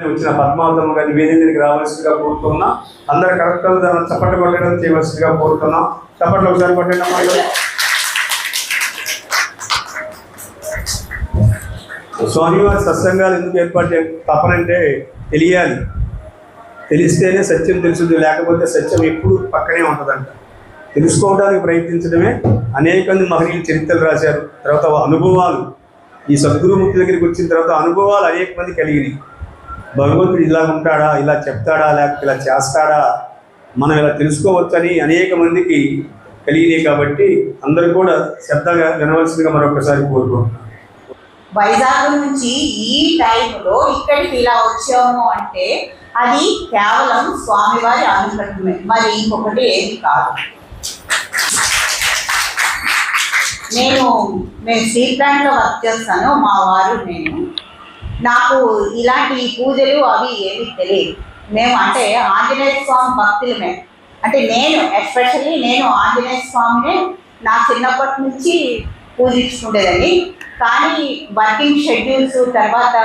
వచ్చిన పద్మావతమ్మ గారి వేదికకి రావాల్సిందిగా కోరుతున్నా. అందరు కరెక్ట్గా దాన్ని చప్పట్లు కొట్టడం చేయవలసిందిగా కోరుతున్నాం. చప్పట్లు ఒకసారి కొట్టండి అమ్మా. స్వామివారి సత్సంగాలు ఎందుకు ఏర్పాటు తప్పనంటే తెలియాలి, తెలిస్తేనే సత్యం తెలుస్తుంది, లేకపోతే సత్యం ఎప్పుడు పక్కనే ఉంటుందంట. తెలుసుకోవడానికి ప్రయత్నించడమే. అనేక మంది మహనీయులు చరిత్రలు రాశారు. తర్వాత అనుభవాలు, ఈ సద్గురుమూర్తి దగ్గరికి వచ్చిన తర్వాత అనుభవాలు అనేక మంది కలిగినాయి. భగవంతుడు ఇలా ఉంటాడా, ఇలా చెప్తాడా, లేకపోతే ఇలా చేస్తాడా, మనం ఇలా తెలుసుకోవచ్చని అనేక మందికి కలిగినాయి. కాబట్టి అందరూ కూడా శ్రద్ధగా వినవలసిందిగా మరొకసారి కోరుకుంటున్నాం. వైజాగ్ నుంచి ఈ టైంలో ఇక్కడికి ఇలా వచ్చాము అంటే అది కేవలం స్వామివారి అనుగ్రహమే, మరి ఇంకొకటి ఏమి కాదు. మేము స్టీల్ ప్లాంట్లో వర్క్ చేస్తాను, మా వారు నేను. నాకు ఇలాంటి పూజలు అవి ఏమి తెలియదు. మేము అంటే ఆంజనేయ స్వామి భక్తులమే. అంటే నేను ఎస్పెషల్లీ ఆంజనేయ స్వామినే నా చిన్నప్పటి నుంచి పూజించుకుంటేదని. కానీ వర్కింగ్ షెడ్యూల్స్, తర్వాత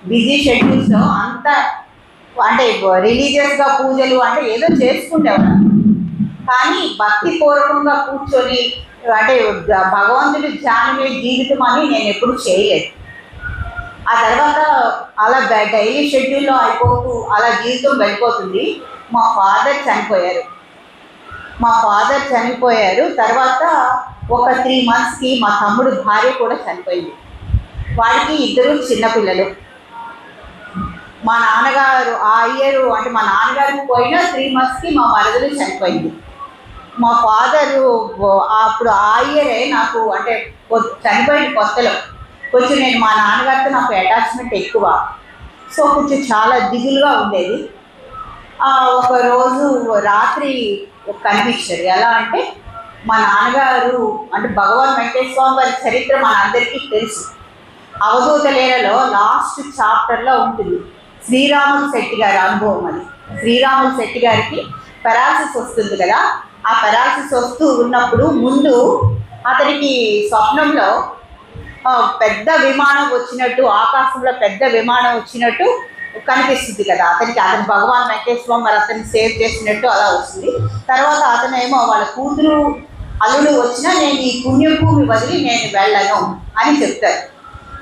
బిజీ షెడ్యూల్స్లో అంత అంటే రిలీజియస్గా పూజలు అంటే ఏదో చేసుకుంటేవాళ్ళం. కానీ భక్తిపూర్వకంగా కూర్చొని అంటే భగవంతుడి ధ్యానమే జీవితం అని నేను ఎప్పుడు చేయలేదు. ఆ తర్వాత అలా డైలీ షెడ్యూల్లో అయిపోతూ అలా జీవితం వెళ్ళిపోతుంది. మా ఫాదర్ చనిపోయారు. తర్వాత ఒక 3 monthsకి మా తమ్ముడు భార్య కూడా చనిపోయింది. వాడికి 2 చిన్నపిల్లలు. మా నాన్నగారు ఆ ఇయర్ అంటే మా నాన్నగారికి పోయిన 3 monthsకి మా మరదలు చనిపోయింది. మా ఫాదరు అప్పుడు ఆ ఇయరే నాకు అంటే చనిపోయిన కొత్తలో కొంచెం నేను మా నాన్నగారితో నాకు అటాచ్మెంట్ ఎక్కువ. సో కొంచెం చాలా దిగులుగా ఉండేది. ఒకరోజు రాత్రి కనిపించారు. ఎలా అంటే మా నాన్నగారు అంటే భగవాన్ వెంకటేశ్వర స్వామి వారి చరిత్ర మనందరికీ తెలుసు. అవధూత లీలలో లాస్ట్ చాప్టర్లో ఉంటుంది శ్రీరాములు శెట్టి గారి అనుభవం. అది శ్రీరాములు శెట్టి గారికి పెరాలసిస్ వస్తుంది కదా. ఆ పెరాలసిస్ వస్తూ ఉన్నప్పుడు ముందు అతనికి స్వప్నంలో పెద్ద విమానం వచ్చినట్టు, ఆకాశంలో పెద్ద విమానం వచ్చినట్టు కనిపిస్తుంది కదా అతనికి. అతను భగవాన్ వెంకటేశ్వర మరి అతన్ని సేవ్ చేసినట్టు అలా వస్తుంది. తర్వాత అతనేమో వాళ్ళ కూతురు అల్లుడు వచ్చినా నేను ఈ పుణ్యభూమి వదిలి నేను వెళ్ళను అని చెప్తారు.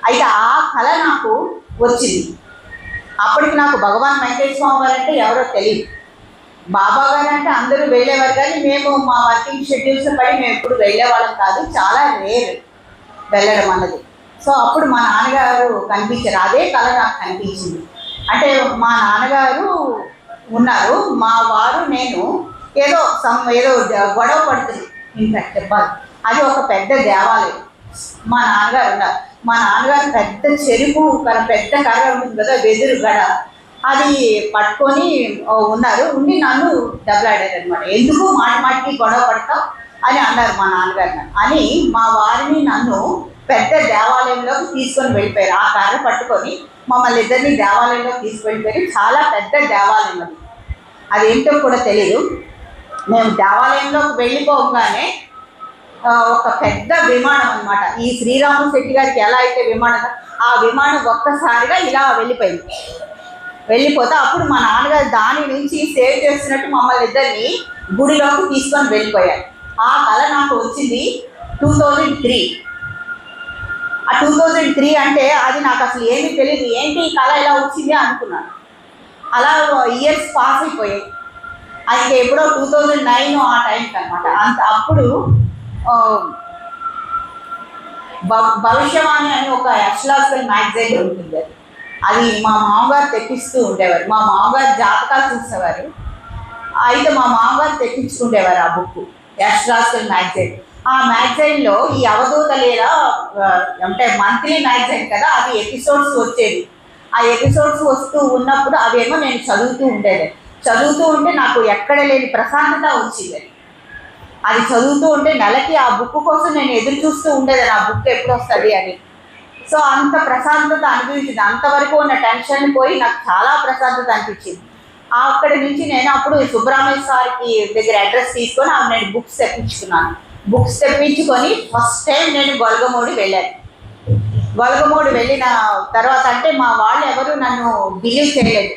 అయితే ఆ కళ నాకు వచ్చింది. అప్పటికి నాకు భగవాన్ వెంకటేశ్వర వారు అంటే ఎవరో తెలియదు. బాబా గారు అంటే అందరూ వెళ్ళేవారు, కానీ మేము మా వర్కింగ్ షెడ్యూల్స్ పడి మేము ఎప్పుడు వెళ్ళేవాళ్ళం కాదు. చాలా రేర్ వెళ్ళడం అన్నది. సో అప్పుడు మా నాన్నగారు కనిపించారు. అదే కళ నాకు కనిపించింది. అంటే మా నాన్నగారు ఉన్నారు, మా వారు నేను ఏదో గొడవ పడుతుంది. ఇన్ఫాక్ట్ చెప్పాలి, అది ఒక పెద్ద దేవాలయం. మా నాన్నగారు ఉన్నారు. మా నాన్నగారు పెద్ద చెరుకు పెద్ద కర్ర ఉంటుంది కదా, వెదురు గడ, అది పట్టుకొని ఉన్నారు. ఉండి నన్ను దెబ్బలాడారు అనమాట. ఎందుకు మాటికి గొడవ పడతావు అని అన్నారు మా నాన్నగారు. అని మా వారిని నన్ను పెద్ద దేవాలయంలోకి తీసుకొని వెళ్ళిపోయారు. ఆ కర్ర పట్టుకొని మమ్మల్ని ఇద్దరిని దేవాలయంలోకి తీసుకెళ్ళిపోయారు. చాలా పెద్ద దేవాలయం అది. అదేంటో కూడా తెలీదు. మేము దేవాలయంలోకి వెళ్ళిపోగానే ఒక పెద్ద విమానం అనమాట. ఈ శ్రీరాములు శెట్టి గారికి ఎలా అయితే విమానం, ఆ విమానం ఒక్కసారిగా ఇలా వెళ్ళిపోతే అప్పుడు మా నాన్నగారు దాని నుంచి సేవ్ చేస్తున్నట్టు మమ్మల్ని ఇద్దరిని గుడిలోకి తీసుకొని వెళ్ళిపోయారు. ఆ కళ నాకు వచ్చింది 2003. ఆ 2003 అంటే అది నాకు అసలు ఏమీ తెలియదు. ఏంటి ఈ కళ ఇలా వచ్చింది అనుకున్నాను. అలా ఇయర్స్ పాస్ అయిపోయాయి. అది ఎప్పుడో 2009 ఆ టైంకి అనమాట. అప్పుడు భవిష్యవాణి అని ఒక అస్ట్రాలజికల్ మ్యాగజైన్ ఉంటుంది. అది మా మామగారు తెప్పిస్తూ ఉండేవారు. మా మామగారు జాతకాలు చూసేవారు. అయితే మా మామగారు తెప్పించుకుండేవారు ఆ బుక్, అస్ట్రాలజికల్ మ్యాగజైన్. ఆ మ్యాగజైన్లో ఈ అవధూత లీల అంటే మంత్లీ మ్యాగజైన్ కదా, అది ఎపిసోడ్స్ వచ్చేది. ఆ ఎపిసోడ్స్ వస్తూ ఉన్నప్పుడు అవేమో నేను చదువుతూ ఉంటే నాకు ఎక్కడ లేని ప్రశాంతత వచ్చింది. అది చదువుతూ ఉంటే నెలకి ఆ బుక్ కోసం నేను ఎదురు చూస్తూ ఉండేదాన్ని, ఆ బుక్ ఎప్పుడు వస్తుంది అని. సో అంత ప్రశాంతత అనిపించింది. అంతవరకు ఉన్న టెన్షన్ పోయి నాకు చాలా ప్రశాంతత అనిపించింది. అక్కడి నుంచి నేను అప్పుడు సుబ్రహ్మణ్య సార్కి దగ్గర అడ్రస్ తీసుకొని నేను బుక్స్ తెప్పించుకున్నాను. బుక్స్ తెప్పించుకొని ఫస్ట్ టైం నేను గొల్గమూడి వెళ్ళాను. గొలగమూడి వెళ్ళిన తర్వాత అంటే మా వాళ్ళు ఎవరు నన్ను బిలీవ్ చేయలేదు.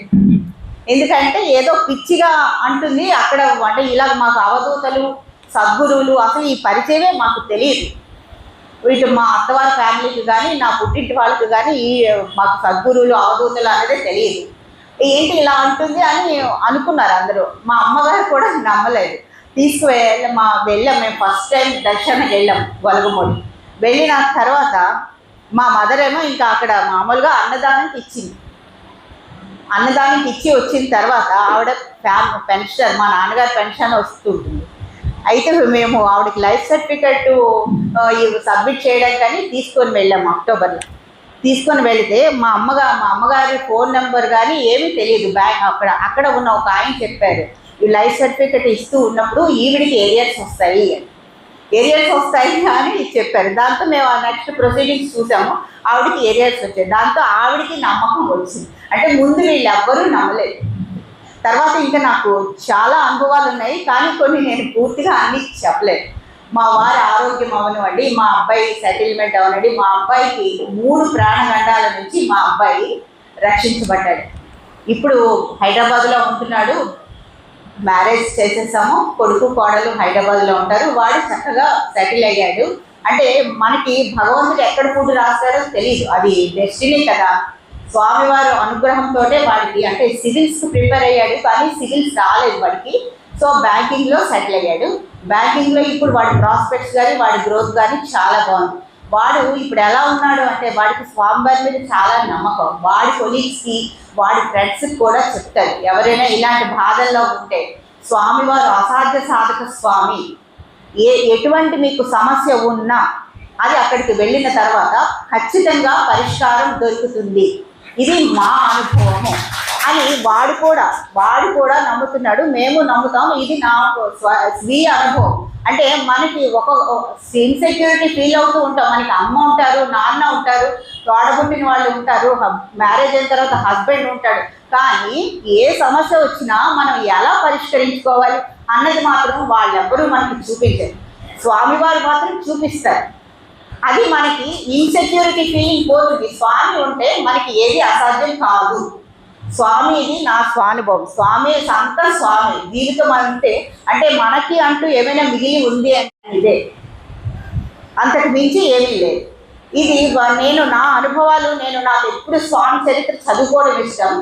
ఎందుకంటే ఏదో పిచ్చిగా అంటుంది అక్కడ, అంటే ఇలా మాకు అవధూతలు సద్గురువులు అసలు ఈ పరిచయమే మాకు తెలియదు. వీటి మా అత్తవారి ఫ్యామిలీకి కానీ నా పుట్టింటి వాళ్ళకి కానీ ఈ మాకు సద్గురువులు అవధూతలు అనేది తెలియదు. ఏంటి ఇలా అంటుంది అని అనుకున్నారు అందరూ. మా అమ్మగారు కూడా నమ్మలేదు. వెళ్ళాం మేము ఫస్ట్ టైం దర్శనానికి వెళ్ళాం గొలగమూడి. వెళ్ళిన తర్వాత మా మదర్ ఏమో ఇంకా అక్కడ మామూలుగా అన్నదానానికి ఇచ్చింది. అన్నదానానికి ఇచ్చి వచ్చిన తర్వాత ఆవిడ పెన్షన్, మా నాన్నగారి పెన్షన్ వస్తుంటుంది. అయితే మేము ఆవిడకి లైఫ్ సర్టిఫికెట్ సబ్మిట్ చేయడానికని తీసుకొని వెళ్ళాము అక్టోబర్లో. తీసుకొని వెళితే మా అమ్మగారి ఫోన్ నెంబర్ కానీ ఏమీ తెలియదు. అక్కడ ఉన్న ఒక ఆయన చెప్పారు, ఈ లైఫ్ సర్టిఫికెట్ ఇస్తూ ఉన్నప్పుడు ఈవిడికి ఏరియర్స్ వస్తాయి అని చెప్పారు. దాంతో మేము ఆ నెక్స్ట్ ప్రొసీడింగ్స్ చూసాము. ఆవిడకి ఏరియర్స్ వచ్చాయి. దాంతో ఆవిడికి నమ్మకం వచ్చింది. అంటే ముందు వీళ్ళు ఎవ్వరూ నమ్మలేదు. తర్వాత ఇంకా నాకు చాలా అనుభవాలు ఉన్నాయి, కానీ కొన్ని నేను పూర్తిగా అన్ని చెప్పలేదు. మా వారి ఆరోగ్యం అవనివ్వండి, మా అబ్బాయి సెటిల్మెంట్ అవనండి, మా అబ్బాయికి 3 ప్రాణగండాల నుంచి మా అబ్బాయి రక్షించబడ్డాడు. ఇప్పుడు హైదరాబాద్లో ఉంటున్నాడు. మ్యారేజ్ చేసేసాము. కొడుకు కోడలు హైదరాబాద్లో ఉంటారు. వాడు చక్కగా సెటిల్ అయ్యాడు. అంటే మనకి భగవంతుడు ఎక్కడ ఫుడ్ రాస్తాడో తెలియదు, అది డెస్టినీ కదా. స్వామివారు అనుగ్రహంతో వాడికి అంటే సివిల్స్కి ప్రిపేర్ అయ్యాడు, కానీ సివిల్స్ రాలేదు వాడికి. సో బ్యాంకింగ్లో సెటిల్ అయ్యాడు. బ్యాంకింగ్లో ఇప్పుడు వాడి ప్రాస్పెక్ట్స్ కానీ వాడి గ్రోత్ కానీ చాలా బాగుంది. వాడు ఇప్పుడు ఎలా ఉన్నాడు అంటే వాడికి స్వామివారి మీద చాలా నమ్మకం. వాడి కొలీగ్స్కి వాడి ఫ్రెండ్స్కి కూడా చెప్తారు, ఎవరైనా ఇలాంటి బాధల్లో ఉంటే స్వామివారు అసాధ్య సాధక స్వామి, ఎటువంటి మీకు సమస్య ఉన్నా అది అక్కడికి వెళ్ళిన తర్వాత ఖచ్చితంగా పరిష్కారం దొరుకుతుంది, ఇది మా అనుభవము అని వాడు కూడా నమ్ముతున్నాడు. మేము నమ్ముతాము. ఇది నా స్వీయ అనుభవం. అంటే మనకి ఒక ఇన్సెక్యూరిటీ ఫీల్ అవుతూ ఉంటాం. మనకి అమ్మ ఉంటారు, నాన్న ఉంటారు, తోడబుట్టిన వాళ్ళు ఉంటారు, మ్యారేజ్ అయిన తర్వాత హస్బెండ్ ఉంటాడు. కానీ ఏ సమస్య వచ్చినా మనం ఎలా పరిష్కరించుకోవాలి అన్నది మాత్రం వాళ్ళెవ్వరూ మనకి చూపించారు. స్వామివారు మాత్రం చూపిస్తారు. అది మనకి ఇన్సెక్యూరిటీ ఫీలింగ్ పోతుంది. స్వామి ఉంటే మనకి ఏది అసాధ్యం కాదు. స్వామి ఇది నా స్వానుభవం. స్వామి సంత స్వామి జీవితం అంటే మనకి అంటూ ఏమైనా మిగిలి ఉంది అంటే ఇదే, అంతకు మించి ఏమీ లేదు. ఇది నా అనుభవాలు. నాకు ఎప్పుడు స్వామి చరిత్ర చదువుకోవడం ఇష్టం.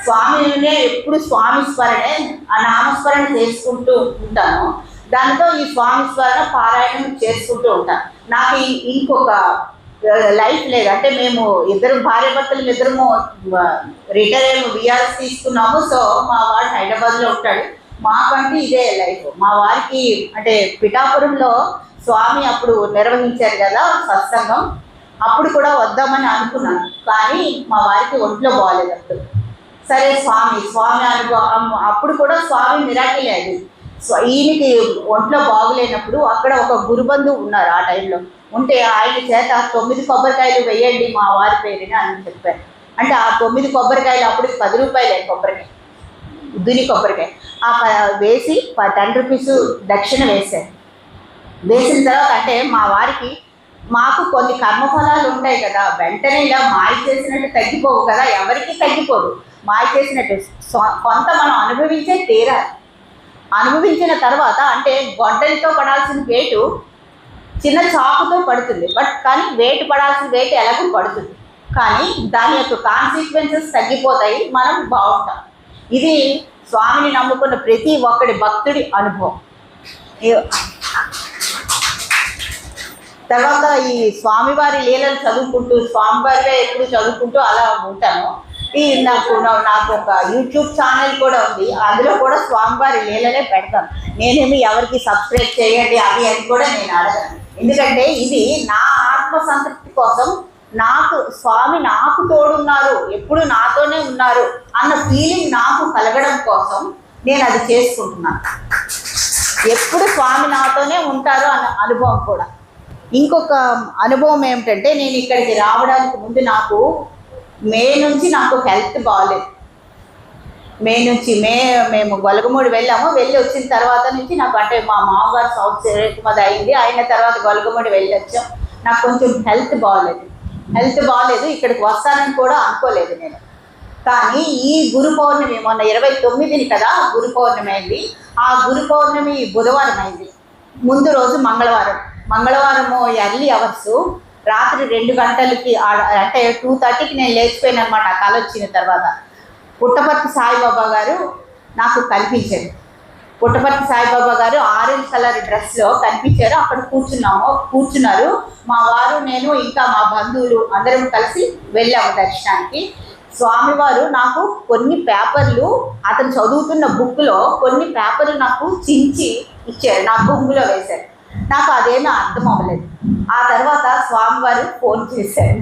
స్వామినే ఎప్పుడు స్వామి స్మరణే, ఆ నామస్మరణ చేసుకుంటూ ఉంటాను. దాంతో ఈ స్వామి స్మరణ పారాయణం చేసుకుంటూ ఉంటాను. నాకు ఇంకొక లైఫ్ లేదు. అంటే మేము భార్యాభర్తలు ఇద్దరము రిటైర్ విఆర్ఎస్ తీసుకున్నాము. సో మా వాడు హైదరాబాద్లో ఉంటాడు. మాకంటూ ఇదే లైఫ్. మా వారికి అంటే పిఠాపురంలో స్వామి అప్పుడు నిర్వహించారు కదా సత్సంగం, అప్పుడు కూడా వద్దామని అనుకున్నాను. కానీ మా వారికి ఒంట్లో బాగాలేదు అప్పుడు. సరే స్వామి అనుభవం. అప్పుడు కూడా స్వామి మిరాకిల్ అది. ఈయనకి ఒంట్లో బాగులేనప్పుడు అక్కడ ఒక గురుబంధువు ఉన్నారు. ఆ టైంలో ఉంటే ఆయన చేత 9 కొబ్బరికాయలు వేయండి మా వారి పేరుని అని చెప్పారు. అంటే ఆ 9 కొబ్బరికాయలు అప్పుడు 10 రూపాయలే కొబ్బరికాయ, దుని కొబ్బరికాయ. వేసి 10 రూపీస్ దక్షిణ వేశారు. వేసిన తర్వాత అంటే మా వారికి మాకు కొన్ని కర్మఫలాలు ఉంటాయి కదా, వెంటనే ఇలా మాయ చేసినట్టు తగ్గిపోవు కదా, ఎవరికి తగ్గిపోదు. మాయ చేసినట్టు కొంత మనం అనుభవించే తీరాలి. అనుభవించిన తర్వాత అంటే గొడ్డలితో పడాల్సిన వేటు చిన్న చాకుతో పడుతుంది, కానీ వేటు పడాల్సిన వేటు ఎలాగో పడుతుంది. కానీ దాని యొక్క కాన్సిక్వెన్సెస్ తగ్గిపోతాయి, మనం బాగుంటాం. ఇది స్వామిని నమ్ముకున్న ప్రతి ఒక్కడి భక్తుడి అనుభవం. తర్వాత ఈ స్వామివారి లీలలు చదువుకుంటూ, స్వామివారిగా ఎప్పుడు చదువుకుంటూ అలా ఉంటాను. నాకు ఒక యూట్యూబ్ ఛానల్ కూడా ఉంది. అందులో కూడా స్వామివారి లీలలే పెడతాను. నేనేమి ఎవరికి సబ్స్క్రైబ్ చేయండి అది అని కూడా నేను అడగను. ఎందుకంటే ఇది నా ఆత్మసంతృప్తి కోసం, స్వామి నాకు తోడున్నారు, ఎప్పుడు నాతోనే ఉన్నారు అన్న ఫీలింగ్ నాకు కలగడం కోసం నేను అది చేసుకుంటున్నాను. ఎప్పుడు స్వామి నాతోనే ఉంటారు అన్న అనుభవం కూడా. ఇంకొక అనుభవం ఏమిటంటే, నేను ఇక్కడికి రావడానికి ముందు మే నుంచి నాకు హెల్త్ బాగాలేదు. మేము గొలగమూడి వెళ్ళాము. వెళ్ళి వచ్చిన తర్వాత నుంచి నాకు అంటే మా మామగారు సౌత్ అది అయింది. అయిన తర్వాత గొలగమూడి వెళ్ళి వచ్చాం. నాకు కొంచెం హెల్త్ బాగాలేదు. హెల్త్ బాగాలేదు, ఇక్కడికి వస్తానని కూడా అనుకోలేదు నేను. కానీ ఈ గురు పౌర్ణమి మొన్న 29ని కదా గురు పౌర్ణమి అయింది. ఆ గురు పౌర్ణమి బుధవారం అయింది. ముందు రోజు మంగళవారము ఎర్లీ అవర్స్ రాత్రి 2 గంటలకి అంటే 2:30కి నేను లేచిపోయాను అనమాట. ఆ కళ వచ్చిన తర్వాత పుట్టపర్తి సాయిబాబా గారు నాకు కనిపించారు. పుట్టపర్తి సాయిబాబా గారు ఆరెంజ్ కలర్ డ్రెస్లో కనిపించారు. అక్కడ కూర్చున్నారు. మా వారు, నేను, ఇంకా మా బంధువులు అందరం కలిసి వెళ్ళాము దర్శనానికి. స్వామివారు నాకు కొన్ని పేపర్లు, అతను చదువుతున్న బుక్లో కొన్ని పేపర్లు నాకు చించి ఇచ్చారు, నా బొంగులో వేశారు. నాకు అదేమీ అర్థం అవ్వలేదు. ఆ తర్వాత స్వామివారు ఫోన్ చేశారు.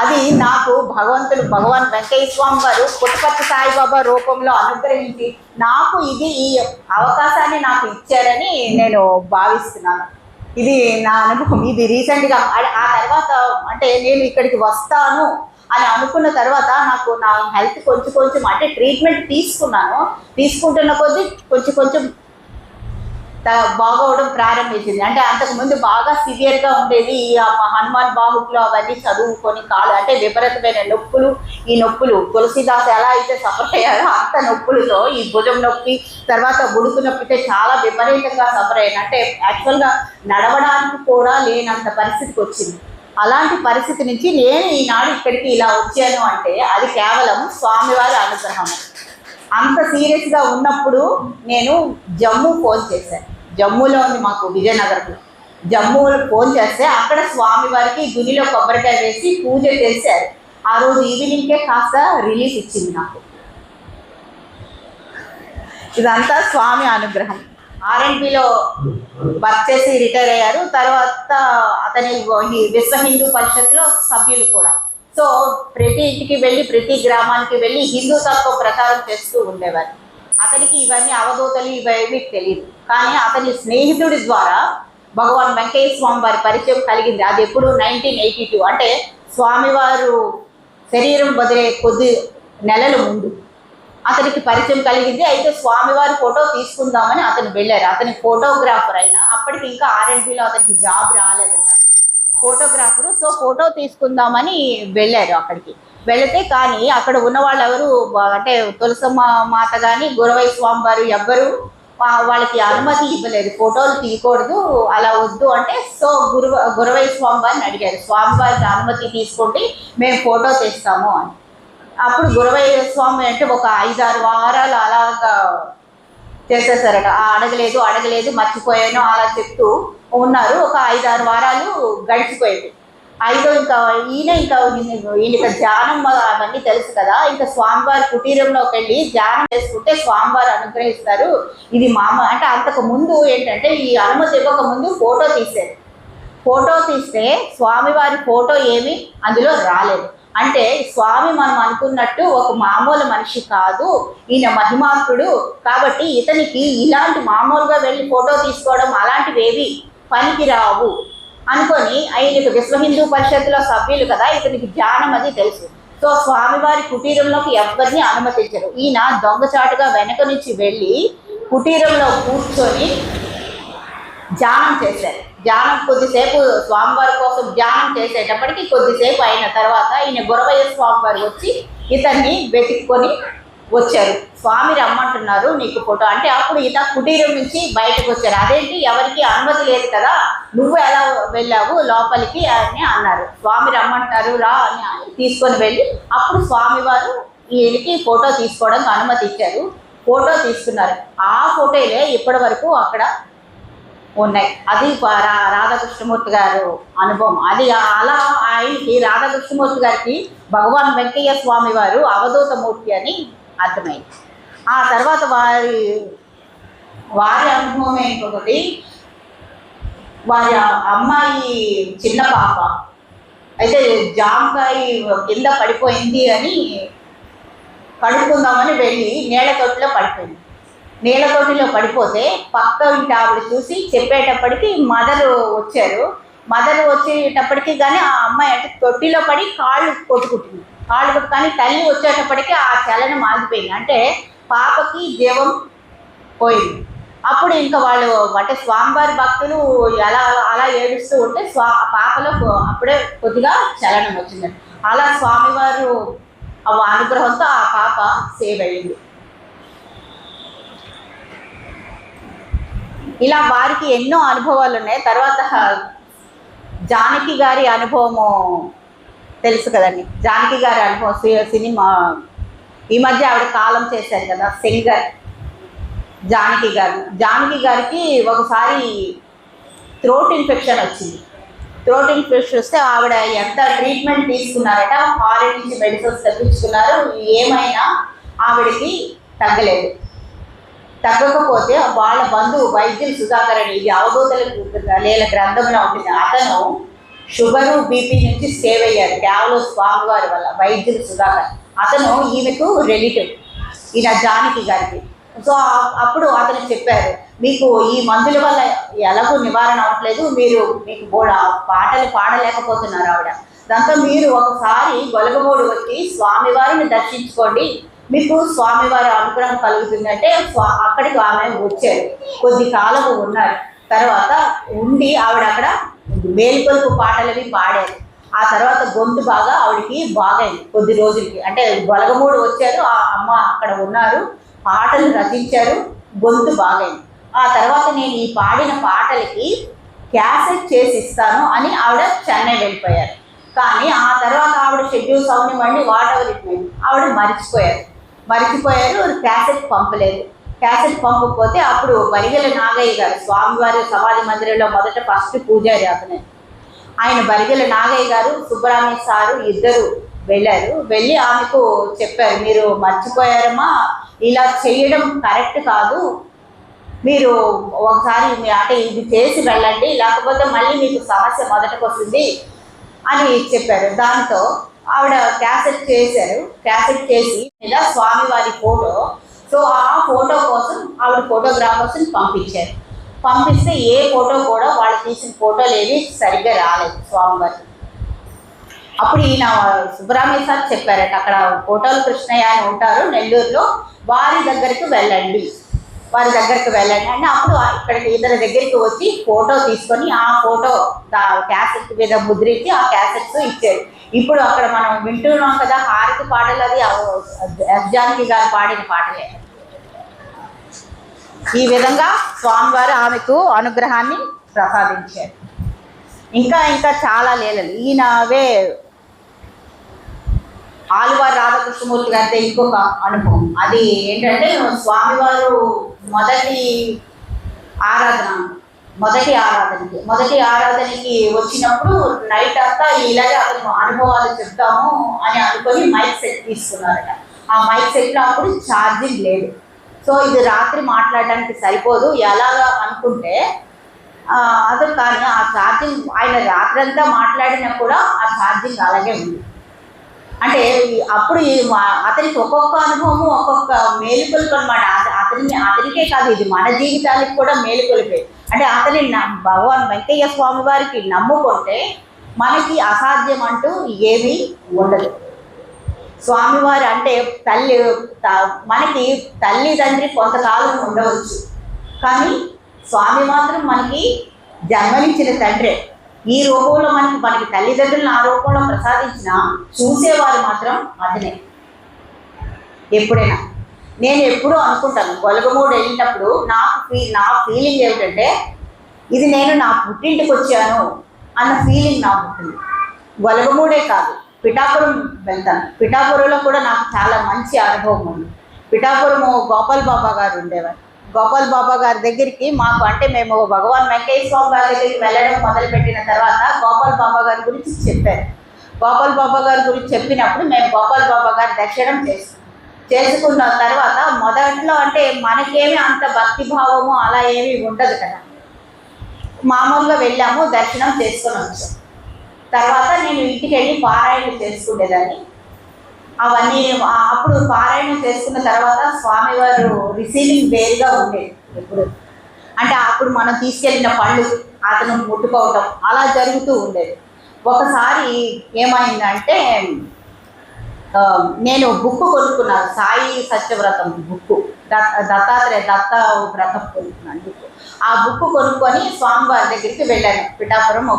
అది నాకు భగవాన్ వెంకయ్య స్వామి వారు పుట్టపర్తి సాయిబాబా రూపంలో అనుగ్రహించి నాకు ఈ అవకాశాన్ని నాకు ఇచ్చారని నేను భావిస్తున్నాను. ఇది నా అనుభవం. ఇది రీసెంట్గా ఆ తర్వాత అంటే నేను ఇక్కడికి వస్తాను అని అనుకున్న తర్వాత నాకు నా హెల్త్ కొంచెం అంటే ట్రీట్మెంట్ తీసుకుంటున్న కొద్దీ కొంచెం బాగోవడం ప్రారంభించింది. అంటే అంతకుముందు బాగా సివియర్గా ఉండేది. ఈ హనుమాన్ బాహుకులు అవన్నీ చదువుకొని కాళ్ళు అంటే విపరీతమైన నొప్పులు తులసిదాస్ ఎలా అయితే సఫర్ అయ్యారో అంత నొప్పులతో ఈ భుజం నొప్పి, తర్వాత బుడుకు నొప్పితే చాలా విపరీతంగా సఫర్ అయ్యాను. అంటే యాక్చువల్గా నడవడానికి కూడా లేనంత పరిస్థితికి వచ్చింది. అలాంటి పరిస్థితి నుంచి నేను ఈనాడు ఇక్కడికి ఇలా వచ్చాను అంటే అది కేవలం స్వామివారి అనుగ్రహం. అంత సీరియస్గా ఉన్నప్పుడు నేను జమ్మూ ఫోన్ చేశాను. జమ్మూలో ఉంది మాకు విజయనగరంలో. జమ్మూలో ఫోన్ చేస్తే అక్కడ స్వామివారికి గుడిలో కొబ్బరికాయ వేసి పూజ చేశారు. ఆ రోజు ఈవినింగ్కే కాస్త రిలీఫ్ ఇచ్చింది నాకు. ఇదంతా స్వామి అనుగ్రహం. R&Bలో వర్క్ చేసి రిటైర్ అయ్యారు. తర్వాత అతని విశ్వ హిందూ పరిషత్లో సభ్యులు కూడా. సో ప్రతి ఇంటికి వెళ్ళి ప్రతి గ్రామానికి వెళ్ళి హిందూ తత్వం ప్రచారం చేస్తూ ఉండేవారు. అతనికి ఇవన్నీ అవధూతలు ఇవేమీ తెలియదు. కానీ అతని స్నేహితుడి ద్వారా భగవాన్ వెంకయ్య స్వామి వారి పరిచయం కలిగింది. అది ఎప్పుడు 1982 అంటే స్వామివారు శరీరం వదిలే కొద్ది నెలల ముందు అతనికి పరిచయం కలిగింది. అయితే స్వామివారి ఫోటో తీసుకుందామని అతను వెళ్ళారు. అతని ఫోటోగ్రాఫర్ అయినా అప్పటికి ఇంకా R&Bలో అతనికి జాబ్ రాలేదట, ఫోటోగ్రాఫరు. సో ఫోటో తీసుకుందామని వెళ్ళారు. అక్కడికి వెళితే కానీ అక్కడ ఉన్న వాళ్ళు ఎవరు అంటే తులసమ్మ మాత కానీ గురవయ్య స్వామి వారు ఎవ్వరు వాళ్ళకి అనుమతి ఇవ్వలేదు. ఫోటోలు తీయకూడదు, అలా వద్దు అంటే. సో గురవయ్య స్వామి వారిని అడిగారు, స్వామివారికి అనుమతి తీసుకోండి, మేము ఫోటో తీస్తాము అని. అప్పుడు గురవయ్య స్వామి అంటే ఒక 5-6 వారాలు అలాగా చేసేసారట. అడగలేదు మర్చిపోయాను అలా చెప్తూ ఉన్నారు. ఒక 5-6 వారాలు గడిచిపోయింది. ఈయన ధ్యానం అవన్నీ తెలుసు కదా. ఇంకా స్వామివారి కుటీరంలోకి వెళ్ళి ధ్యానం చేసుకుంటే స్వామివారు అనుగ్రహిస్తారు. ఇది అంటే అంతకు ముందు ఏంటంటే ఈ అనుమతి ఇవ్వక ముందు ఫోటో తీసేది. ఫోటో తీస్తే స్వామివారి ఫోటో ఏమీ అందులో రాలేదు. అంటే స్వామి మనం అనుకున్నట్టు ఒక మామూలు మనిషి కాదు, ఈయన మహిమాత్ముడు. కాబట్టి ఇతనికి ఇలాంటి మామూలుగా వెళ్ళి ఫోటో తీసుకోవడం అలాంటివి ఏవి పనికి రావు అనుకొని ఆయనకు విశ్వ హిందూ పరిషత్తులో సభ్యులు కదా, ఇతనికి ధ్యానం అది తెలుసు. సో స్వామివారి కుటీరంలోకి ఎవరిని అనుమతించరు. ఈయన దొంగచాటుగా వెనక నుంచి వెళ్ళి కుటీరంలో కూర్చొని ధ్యానం చేశారు. ధ్యానం కొద్దిసేపు స్వామివారి కోసం ధ్యానం చేసేటప్పటికి కొద్దిసేపు అయిన తర్వాత ఈయన గురవయ్య స్వామివారు వచ్చి ఇతన్ని వెతుక్కొని వచ్చారు. స్వామి రమ్మంటున్నారు నీకు ఫోటో అంటే అప్పుడు ఈత కుటీరం నుంచి బయటకు వచ్చారు. అదేంటి ఎవరికి అనుమతి లేదు కదా, నువ్వు ఎలా వెళ్ళావు లోపలికి అని అన్నారు. స్వామి రమ్మంటారు రా అని తీసుకొని వెళ్ళి అప్పుడు స్వామివారు ఈయనకి ఫోటో తీసుకోవడానికి అనుమతి ఇచ్చారు. ఫోటో తీసుకున్నారు. ఆ ఫోటోలే ఇప్పటి వరకు అక్కడ ఉన్నాయి. అది రాధాకృష్ణమూర్తి గారు అనుభవం. అది అలా ఆయనకి రాధాకృష్ణమూర్తి గారికి భగవాన్ వెంకయ్య స్వామి వారు అవధూత మూర్తి అని అర్థమైంది. ఆ తర్వాత వారి అనుభవం ఇంకొకటి, వారి అమ్మాయి చిన్న పాప అయితే జామకాయ కింద పడిపోయింది అని కడుక్కుందామని వెళ్ళి నీళ్ళ తొట్టిలో పడిపోయింది. నీళ్ళ తొట్టిలో పడిపోతే పక్క ఇంటి ఆవిడ చూసి చెప్పేటప్పటికి మదర్ వచ్చారు. మదర్ వచ్చేటప్పటికి కానీ ఆ అమ్మాయి అంటే తొట్టిలో పడి కాళ్ళు కొట్టుకుంటుంది. కానీ తల్లి వచ్చేటప్పటికి ఆ చలనం ఆగిపోయింది. అంటే పాపకి జీవం పోయింది. అప్పుడు ఇంకా వాళ్ళు అంటే స్వామివారి భక్తులు ఎలా అలా ఏడుస్తూ ఉంటే పాపలో అప్పుడే కొద్దిగా చలనం వచ్చింది. అలా స్వామివారు అనుగ్రహంతో ఆ పాప సేవ్ అయ్యింది. ఇలా వారికి ఎన్నో అనుభవాలు ఉన్నాయి. తర్వాత జానకి గారి అనుభవము తెలుసు కదండి. జానకి గారి అనుభవం సినిమా ఈ మధ్య ఆవిడ కాలం చేశారు కదా, సింగర్ జానకి గారికి ఒకసారి థ్రోట్ ఇన్ఫెక్షన్ వచ్చింది. థ్రోట్ ఇన్ఫెక్షన్ వస్తే ఆవిడ ఎంత ట్రీట్మెంట్ తీసుకున్నారట, ఫారెన్ నుంచి మెడిసిన్స్ తెప్పించుకున్నారు, ఏమైనా ఆవిడకి తగ్గలేదు. తగ్గకపోతే వాళ్ళ బంధువు వైద్యులు సుధాకర్ అని, ఇది అవధూతల లేల గ్రంథంలో ఉంటుంది, అతను షుగరు బీపీ నుంచి సేవ్ అయ్యాడు కేవలం స్వామివారి వల్ల. వైద్యులు సుధాకర్ అతను ఈమెకు రిలేటివ్, ఈయన జానకి గారికి. సో అప్పుడు అతను చెప్పారు, మీకు ఈ మందుల వల్ల ఎలాగో నివారణ అవ్వట్లేదు, మీకు కూడా పాటలు పాడలేకపోతున్నారు ఆవిడ. దాంతో మీరు ఒకసారి గొలగమూడు వచ్చి స్వామివారిని దర్శించుకోండి, మీకు స్వామివారి అనుగ్రహం కలుగుతుందంటే అక్కడికి ఆమె వచ్చారు. కొద్ది కాలం ఉన్నారు. తర్వాత ఉండి ఆవిడ అక్కడ మేలుకొలుపు పాటలవి పాడారు. ఆ తర్వాత గొంతు బాగా ఆవిడకి బాగైంది కొద్ది రోజులకి. అంటే గొలగమూడు వచ్చారు, ఆ అమ్మ అక్కడ ఉన్నారు, పాటలు రచించారు, గొంతు బాగైంది. ఆ తర్వాత నేను ఈ పాడిన పాటలకి క్యాసెట్ చేసి ఇస్తాను అని ఆవిడ చెన్నై వెళ్ళిపోయారు. కానీ ఆ తర్వాత ఆవిడ షెడ్యూల్స్ అవనివ్వండి వాట్ ఎవర్ ఇట్ మీన్ ఆవిడ మర్చిపోయారు. క్యాసెట్ పంపలేదు. క్యాసెట్ పంపకపోతే అప్పుడు బరిగెల నాగయ్య గారు, స్వామివారి సమాధి మందిరంలో ఫస్ట్ పూజారి అతనే, ఆయన బరిగెల నాగయ్య గారు సుబ్బరామయ్య సారు ఇద్దరు వెళ్ళారు. వెళ్ళి ఆమెకు చెప్పారు, మీరు మర్చిపోయారమ్మా, ఇలా చేయడం కరెక్ట్ కాదు, మీరు ఒకసారి అంటే ఇది చేసి వెళ్ళండి, లేకపోతే మళ్ళీ మీకు సమస్య మొదటకు వస్తుంది అని చెప్పారు. దాంతో ఆవిడ క్యాసెట్ చేశారు. క్యాసెట్ చేసి ఇలా స్వామివారి ఫోటో, సో ఆ ఫోటో కోసం ఆవిడ ఫోటోగ్రాఫర్స్ని పంపించారు. పంపిస్తే ఏ ఫోటో కూడా వాళ్ళు తీసిన ఫోటోలు ఏవి సరిగ్గా రాలేదు స్వామివారికి. అప్పుడు ఈయన సుబ్బరామయ్య సార్ చెప్పారట, అక్కడ ఫోటోలు కృష్ణయ్య అని ఉంటారు నెల్లూరులో, వారి దగ్గరికి వెళ్ళండి అంటే అప్పుడు ఇక్కడికి ఇద్దరి దగ్గరికి వచ్చి ఫోటో తీసుకొని ఆ ఫోటో క్యాసెట్ మీద ముద్రించి ఆ క్యాసెట్స్ ఇచ్చారు. ఇప్పుడు అక్కడ మనం వింటున్నాం కదా హారతి పాటలు, అది జానకి గారు పాడిన పాటలే. ఈ విధంగా స్వామివారు ఆమెకు అనుగ్రహాన్ని ప్రసాదించారు. ఇంకా చాలా లీలలు. ఈయనవే ఆలువారి రాధాకృష్ణమూర్తి గారితో ఇంకొక అనుభవం. అది ఏంటంటే స్వామివారు మొదటి ఆరాధనకి వచ్చినప్పుడు నైట్ అంతా ఇలాగే అతను అనుభవాలు చెప్తాము అని అనుకొని మైక్ సెట్ తీసుకున్నారట. ఆ మైక్ సెట్లో అప్పుడు ఛార్జింగ్ లేదు. సో ఇది రాత్రి మాట్లాడడానికి సరిపోదు ఎలాగా అనుకుంటే అతను, కానీ ఆ ఛార్జింగ్ ఆయన రాత్రంతా మాట్లాడినా కూడా ఆ ఛార్జింగ్ అలాగే ఉంది. అంటే అప్పుడు అతనికి ఒక్కొక్క అనుభవము ఒక్కొక్క మేలుకొలుపు అనమాట. అతనికే కాదు, ఇది మన జీవితానికి కూడా మేలుకొలిపే. అంటే అతని భగవాన్ వెంకయ్య స్వామి వారికి నమ్ముకుంటే మనకి అసాధ్యం అంటూ ఏమీ ఉండదు. స్వామివారు అంటే మనకి తల్లిదండ్రి కొంతకాలం ఉండవచ్చు, కానీ స్వామి మాత్రం మనకి జన్మనిచ్చిన తండ్రే. ఈ రూపంలో మనకి తల్లిదండ్రులను ఆ రూపంలో ప్రసాదించిన చూసేవారు మాత్రం అతనే. ఎప్పుడైనా నేను ఎప్పుడూ అనుకుంటాను, గొలగమూడు వెళ్ళినప్పుడు నా ఫీలింగ్ ఏమిటంటే, ఇది నేను నా పుట్టింటికి వచ్చాను అన్న ఫీలింగ్ నాకు ఉంటుంది. గొలగమూడే కాదు, పిఠాపురం వెళ్తాను. పిఠాపురంలో కూడా నాకు చాలా మంచి అనుభవం ఉంది. పిఠాపురము గోపాల్ బాబా గారు ఉండేవారు. గోపాల్ బాబా గారి దగ్గరికి మేము భగవాన్ వెంకయ్య స్వామి గారి దగ్గరికి వెళ్ళడం మొదలుపెట్టిన తర్వాత గోపాల్ బాబా గారి గురించి చెప్పారు. గోపాల్ బాబా గారి గురించి చెప్పినప్పుడు మేము గోపాల్ బాబా గారి దర్శనం చేసుకున్న తర్వాత మొదట్లో అంటే మనకేమీ అంత భక్తిభావము అలా ఏమీ ఉండదు కదా, మామూలుగా వెళ్ళాము, దర్శనం చేసుకొని వచ్చాం. తర్వాత నేను ఇంటికి వెళ్ళి పారాయణం చేసుకునేదాన్ని. అవన్నీ అప్పుడు పారాయణం చేసుకున్న తర్వాత స్వామివారు రిసీవింగ్ వేరుగా ఉండేది ఎప్పుడు. అంటే అప్పుడు మనం తీసుకెళ్ళిన పళ్ళు అతను ముట్టుకోవటం అలా జరుగుతూ ఉండేది. ఒకసారి ఏమైందంటే ఆ, నేను బుక్ కొనుక్కున్నాను, సాయి సత్యవ్రతం బుక్, దత్తాత్రేయ దత్త వ్రతం కొనుక్కున్నాను బుక్. ఆ బుక్ కొనుక్కొని స్వామివారి దగ్గరికి వెళ్ళాను, పిఠాపురం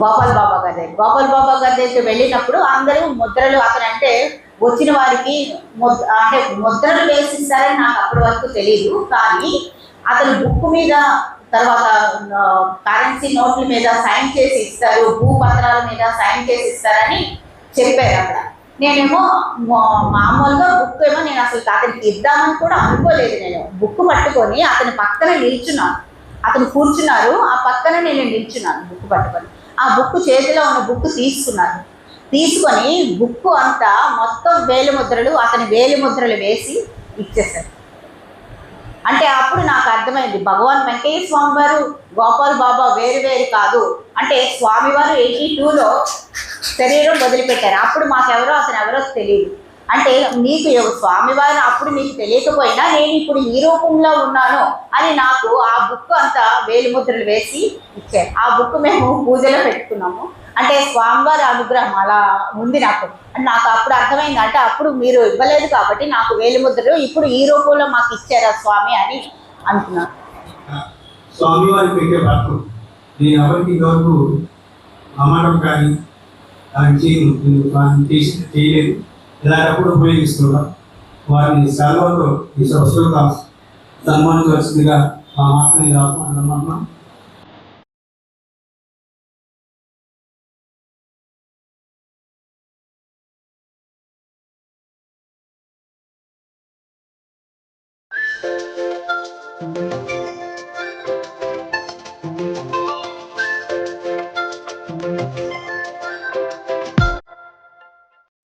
గోపాల్ బాబా గారి దగ్గర. గోపాల్ బాబా గారి దగ్గరికి వెళ్ళినప్పుడు అందరూ ముద్రలు, అతను అంటే వచ్చిన వారికి అంటే ముద్రలు వేసిస్తారని నాకు అప్పటి వరకు తెలియదు. కానీ అతను బుక్ మీద, తర్వాత కరెన్సీ నోట్ల మీద సైన్ చేసి ఇస్తారు, భూపత్రాల మీద సైన్ చేసి ఇస్తారని చెప్పారు అక్కడ. నేనేమో మామూలుగా బుక్ ఏమో నేను అసలు అతనికి ఇద్దామని కూడా అనుకోలేదు. నేను బుక్ పట్టుకొని అతని పక్కన నిల్చున్నాను, అతను కూర్చున్నారు, ఆ పక్కన నేను నిల్చున్నాను బుక్ పట్టుకొని. ఆ బుక్ చేతిలో ఉన్న బుక్ తీసుకొని బుక్ అంతా మొత్తం వేలిముద్రలు, అతని వేలిముద్రలు వేసి ఇచ్చేసారు. అంటే అప్పుడు నాకు అర్థమైంది, భగవాన్ వెంకయ్య స్వామి వారు గోపాల్ బాబా వేరు వేరు కాదు. అంటే స్వామివారు 82లో శరీరం వదిలిపెట్టారు, అప్పుడు మాకెవరో అతను ఎవరో తెలియదు. అంటే నీకు స్వామివారు అప్పుడు నీకు తెలియకపోయినా నేను ఇప్పుడు ఈ రూపంలో ఉన్నాను అని నాకు ఆ బుక్ అంతా వేలిముద్రలు వేసి ఇచ్చారు. ఆ బుక్ మేము పూజలో పెట్టుకున్నాము. అంటే స్వామివారి అనుగ్రహం అలా ఉంది నాకు. నాకు అప్పుడు అర్థమైంది, అంటే అప్పుడు మీరు ఇవ్వలేదు కాబట్టి నాకు వేలిముద్రలు ఇప్పుడు ఈ రూపంలో మాకు ఇచ్చారా స్వామి అని అనుకున్నాను. స్వామివారి పెట్టే భక్తులు నేను ఎవరికి ఇంతవరకు అమ్మడం కానీ దాన్ని చేయలేదు. ఇలాంటప్పుడు ఉపయోగిస్తున్నాం. వారిని సెలవుతో ఈ సంవత్సరంగా సన్మానించవలసిందిగా మా మాతని రాసుకుంటున్నాం.